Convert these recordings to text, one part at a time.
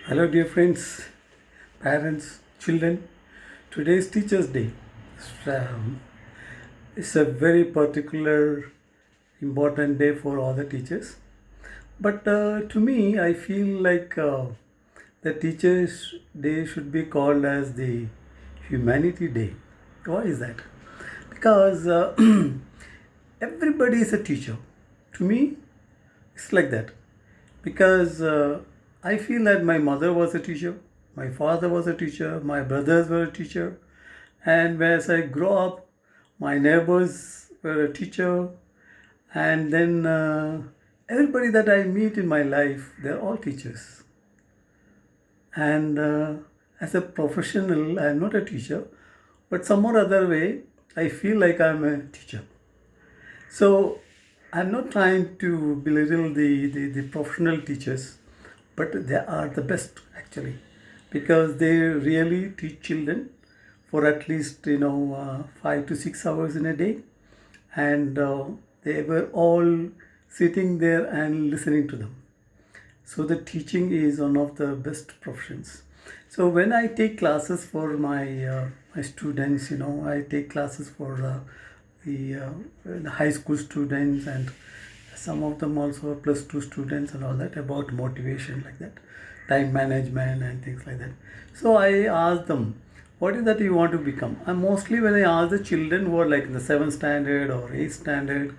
Hello, dear friends, parents, children. Today is Teachers' Day. Um, it's a very particular, important day for all the teachers. But to me, I feel like the Teachers' Day should be called as the Humanity Day. Why is that? Because everybody is a teacher. To me, it's like that. Because I feel that my mother was a teacher, my father was a teacher, my brothers were a teacher, and as I grow up, my neighbors were a teacher, and then everybody that I meet in my life, they're all teachers. And as a professional, I'm not a teacher, but some or other way, I feel like I'm a teacher. So I'm not trying to belittle the professional teachers, but they are the best actually because they really teach children for at least 5 to 6 hours in a day, and they were all sitting there and listening to them. So the teaching is one of the best professions. So when I take classes for my students, I take classes for the high school students, and some of them also plus two students and all that, about motivation like that, time management and things like that. So I ask them, what is that you want to become? And mostly when I ask the children who are like in the 7th standard or 8th standard,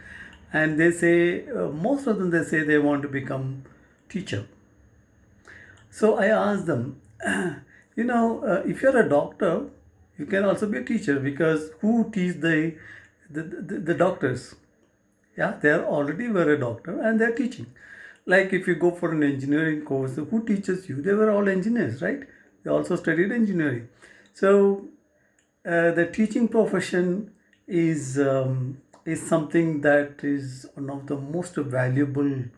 and they say, most of them, they say they want to become teacher. So I asked them, if you're a doctor, you can also be a teacher, because who teach the doctors? Yeah, they are already were a doctor and they're teaching. Like if you go for an engineering course, who teaches you? They were all engineers, right? They also studied engineering. So the teaching profession is something that is one of the most valuable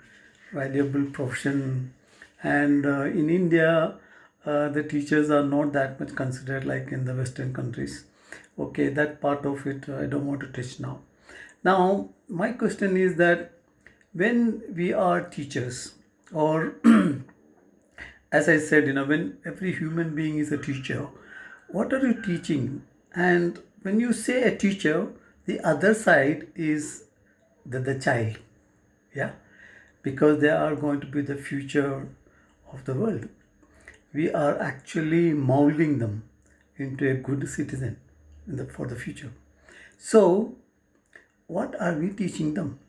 profession, and in India, the teachers are not that much considered like in the Western countries. Okay, that part of it I don't want to touch now. Now, my question is that when we are teachers, or as I said, when every human being is a teacher, what are you teaching? And when you say a teacher, the other side is the child, yeah, because they are going to be the future of the world. We are actually molding them into a good citizen for the future. So, what are we teaching them?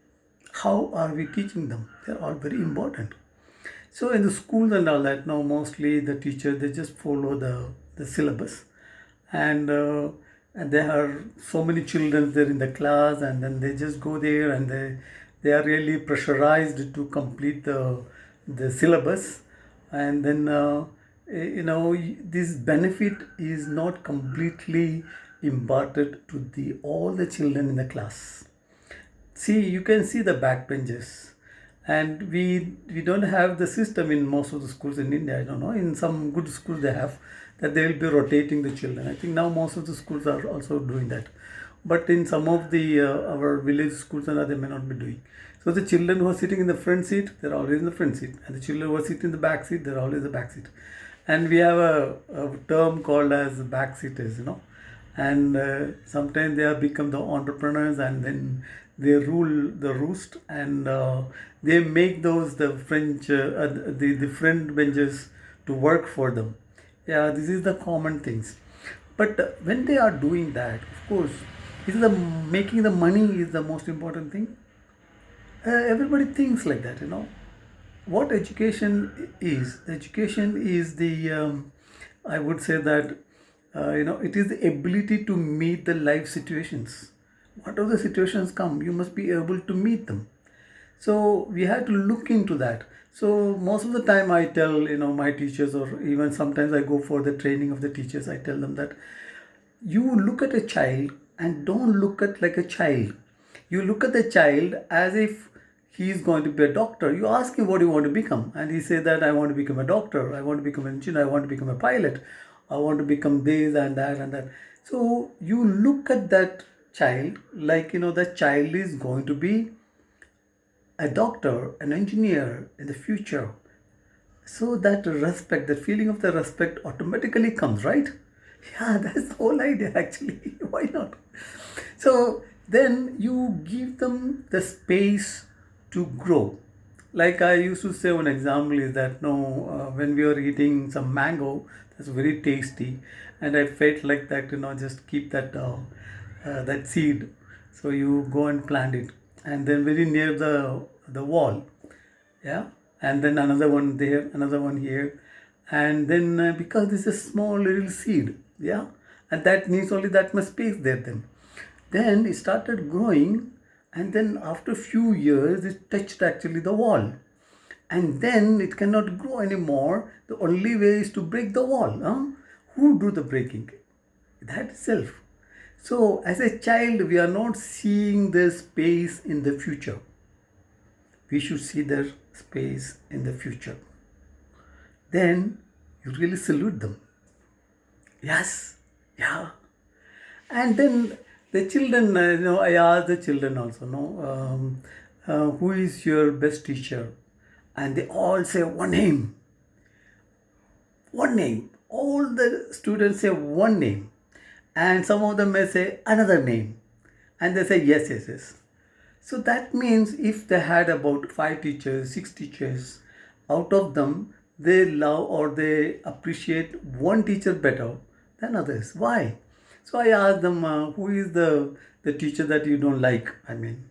How are we teaching them? They're all very important. So in the schools and all that, now mostly the teacher, they just follow the syllabus, and there are so many children there in the class, and then they just go there and they are really pressurized to complete the syllabus, and then this benefit is not completely imparted to the all the children in the class. See, you can see the backbenches, and we don't have the system in most of the schools in India. I don't know. In some good schools they have that they will be rotating the children. I think now most of the schools are also doing that, but in some of the our village schools and they may not be doing. So the children who are sitting in the front seat, they're always in the front seat, and the children who are sitting in the back seat, they're always in the back seat. And we have a term called as backseaters. And sometimes they have become the entrepreneurs, and then they rule the roost, and they make those the front benches to work for them. Yeah, this is the common things. But when they are doing that, of course, is the making the money is the most important thing. Everybody thinks like that. What education is? Education is I would say that it is the ability to meet the life situations. Whatever the situations come, you must be able to meet them. So we had to look into that. So most of the time I tell my teachers, or even sometimes I go for the training of the teachers, I tell them that you look at a child and don't look at like a child. You look at the child as if he is going to be a doctor. You ask him what you want to become, and he says that I want to become a doctor, I want to become an engineer, I want to become a pilot, I want to become this and that and that. So you look at that child like the child is going to be a doctor, an engineer in the future. So that respect, the feeling of the respect automatically comes, right? Yeah, that's the whole idea actually. Why not? So then you give them the space to grow. Like I used to say, one example is that no, when we were eating some mango, that's very tasty, and I felt like that, just keep that seed. So you go and plant it, and then very near the wall, yeah, and then another one there, another one here, and then because this is a small little seed, yeah, and that needs only that much space there, then it started growing, and then after few years it touched actually the wall, and then it cannot grow anymore. The only way is to break the wall, huh? Who do the breaking? That itself. So as a child we are not seeing the space in the future, we should see their space in the future. Then you really salute them. Yes, yeah. And then the children, I ask the children also, who is your best teacher? And they all say one name, one name. All the students say one name. And some of them may say another name. And they say yes, yes, yes. So that means if they had about 5 teachers, 6 teachers, out of them they love or they appreciate one teacher better than others. Why? So I asked them, who is the teacher that you don't like? I mean,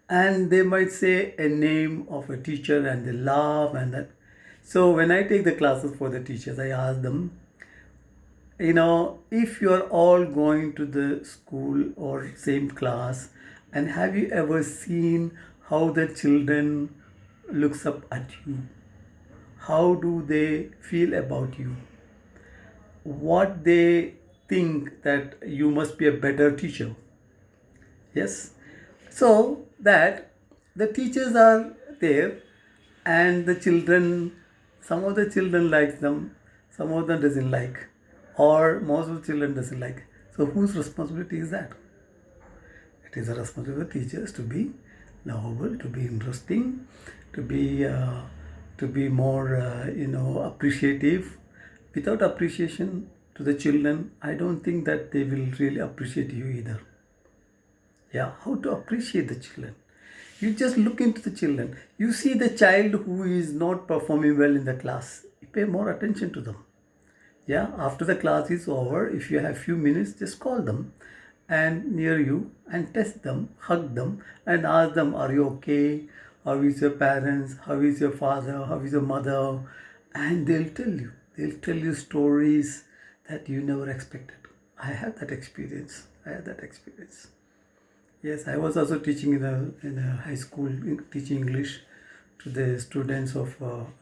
and they might say a name of a teacher and they laugh and that. So when I take the classes for the teachers, I ask them, if you are all going to the school or same class, and have you ever seen how the children looks up at you? How do they feel about you? What they think that you must be a better teacher? Yes. So that the teachers are there, and the children, some of the children like them, some of them doesn't like, or most of the children doesn't like. So whose responsibility is that? It is the responsibility of the teachers to be lovable, to be interesting, to be more appreciative. Without appreciation to the children, I don't think that they will really appreciate you either. Yeah, how to appreciate the children? You just look into the children. You see the child who is not performing well in the class, you pay more attention to them. Yeah, after the class is over, if you have few minutes, just call them and near you and test them, hug them and ask them, are you okay? How is your parents? How is your father? How is your mother? And they'll tell you stories that you never expected. I have that experience. Yes, I was also teaching in a high school, teaching English to the students of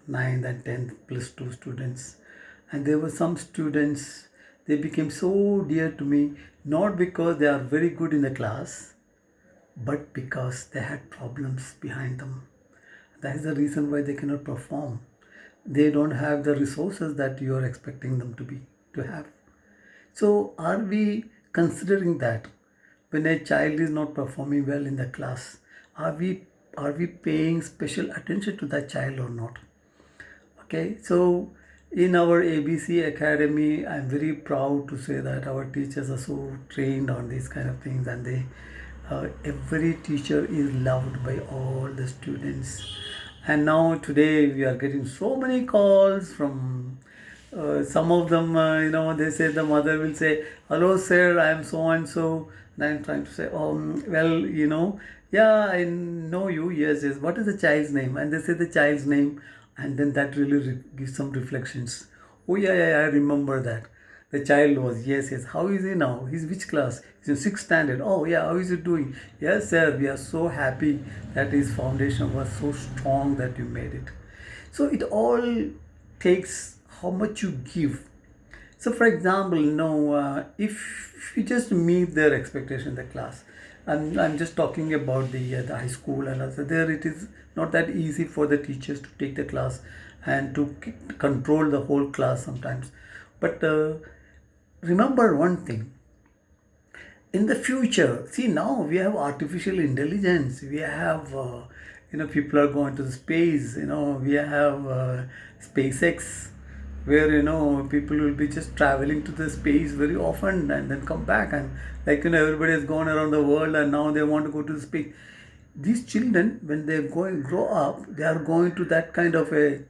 9th and 10th plus 2 students. And there were some students, they became so dear to me, not because they are very good in the class, but because they had problems behind them. That is the reason why they cannot perform. They don't have the resources that you are expecting them to have. So are we considering that when a child is not performing well in the class, are we paying special attention to that child or not? Okay, so in our ABC Academy, I'm very proud to say that our teachers are so trained on these kind of things, and every teacher is loved by all the students. And now today we are getting so many calls from some of them, they say the mother will say, hello sir, I am so and so. And I'm trying to say, well, yeah, I know you. Yes, yes. What is the child's name? And they say the child's name. And then that really gives some reflections. Oh, yeah, yeah, I remember that. The child was, yes, yes. How is he now? He's which class? He's in 6th standard. Oh, yeah, how is he doing? Yes, sir, we are so happy that his foundation was so strong that you made it. So it all takes how much you give. So, for example, if you just meet their expectation in the class, I'm just talking about the high school and also there it is not that easy for the teachers to take the class and to control the whole class sometimes. But remember one thing, in the future, see now we have artificial intelligence, we have people are going to the space. We have SpaceX, where people will be just traveling to the space very often and then come back, and everybody has gone around the world and now they want to go to the space. These children, when they grow up, they are going to that kind of a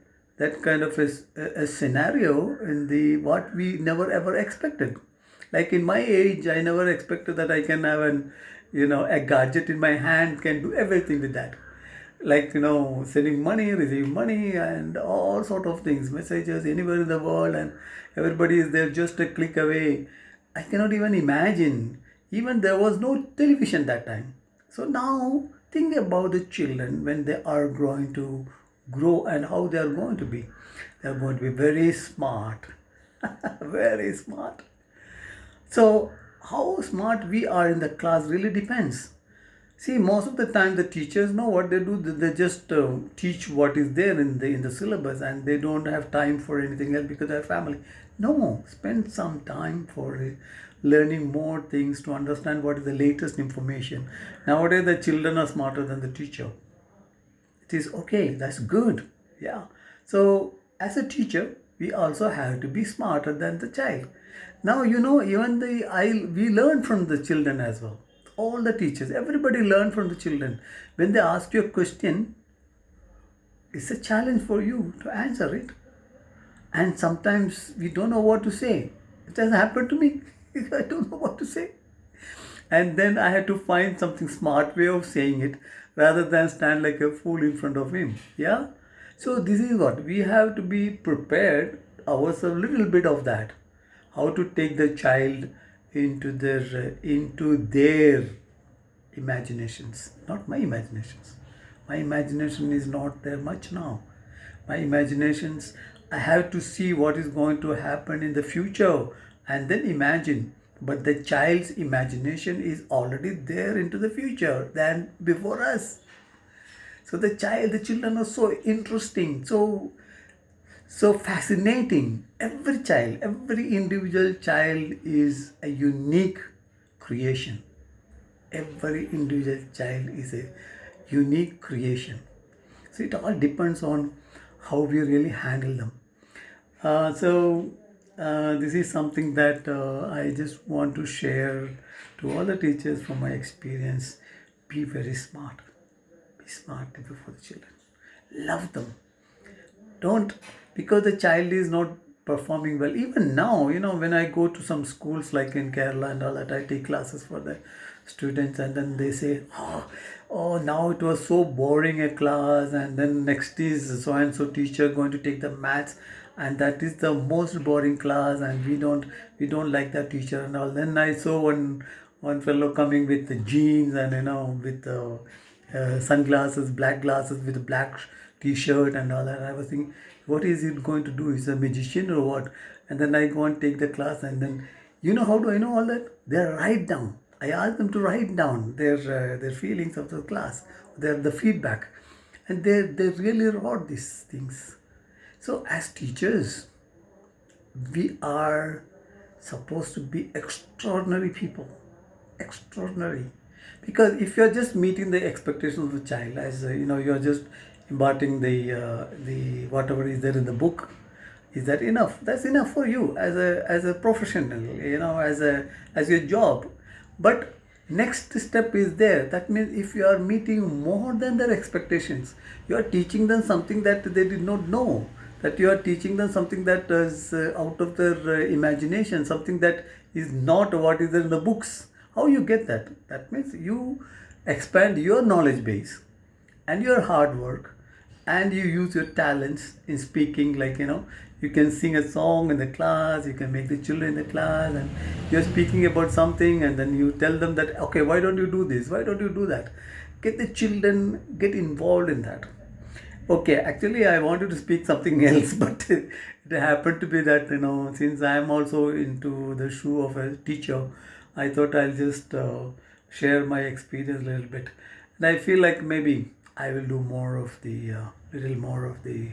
scenario in the what we never ever expected. Like in my age, I never expected that I can have a gadget in my hand, can do everything with that. Like sending money, receiving money, and all sort of things, messages anywhere in the world, and everybody is there just a click away. I cannot even imagine. Even there was no television that time. So now think about the children when they are going to grow and how they are going to be. They are going to be very smart, very smart. So how smart we are in the class really depends. See, most of the time the teachers know what they do. They just teach what is there in the syllabus, and they don't have time for anything else because they have family. No, spend some time for learning more things to understand what is the latest information. Nowadays, the children are smarter than the teacher. It is okay. That's good. Yeah. So as a teacher, we also have to be smarter than the child. Now even we learn from the children as well. All the teachers, everybody learn from the children. When they ask you a question, it's a challenge for you to answer it. And sometimes we don't know what to say. It has happened to me. I don't know what to say. And then I had to find something smart way of saying it rather than stand like a fool in front of him. Yeah. So this is what we have to be prepared ourselves a little bit of that. How to take the child into their imaginations, not my imaginations. My imagination is not there much now. My imaginations, I have to see what is going to happen in the future and then imagine. But the child's imagination is already there into the future than before us. So the children are so interesting, so fascinating. Every child, every individual child is a unique creation. Every individual child is a unique creation. So it all depends on how we really handle them. This is something that I just want to share to all the teachers from my experience. Be very smart. Be smart before the children. Love them. Don't, because the child is not performing well. Even now, when I go to some schools like in Kerala and all that, I take classes for the students, and then they say, oh, now it was so boring a class, and then next is so and so teacher going to take the maths, and that is the most boring class, and we don't like that teacher and all. Then I saw one fellow coming with the jeans and with sunglasses, black glasses, with a black t-shirt and all that. I was thinking, what is it going to do? Is a magician or what? And then I go and take the class, and then how do I know all that? They write down. I ask them to write down their feelings of the class, the feedback, and they really wrote these things. So as teachers, we are supposed to be extraordinary people. Extraordinary. Because if you're just meeting the expectations of the child, as you're just imparting the whatever is there in the book, is that enough? That's enough for you as a professional, as your job. But next step is there. That means if you are meeting more than their expectations, you are teaching them something that they did not know, that you are teaching them something that is out of their imagination, something that is not what is there in the books. How you get that? That means you expand your knowledge base and your hard work, and you use your talents in speaking. Like you can sing a song in the class, you can make the children in the class, and you're speaking about something, and then you tell them that, okay, why don't you do this, why don't you do that? Get the children, get involved in that. Okay, actually I wanted to speak something else, but it happened to be that since I am also into the shoe of a teacher, I thought I'll just share my experience a little bit. And I feel like maybe I will do more of the little more of the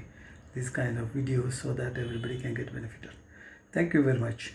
this kind of videos so that everybody can get benefited. Thank you very much.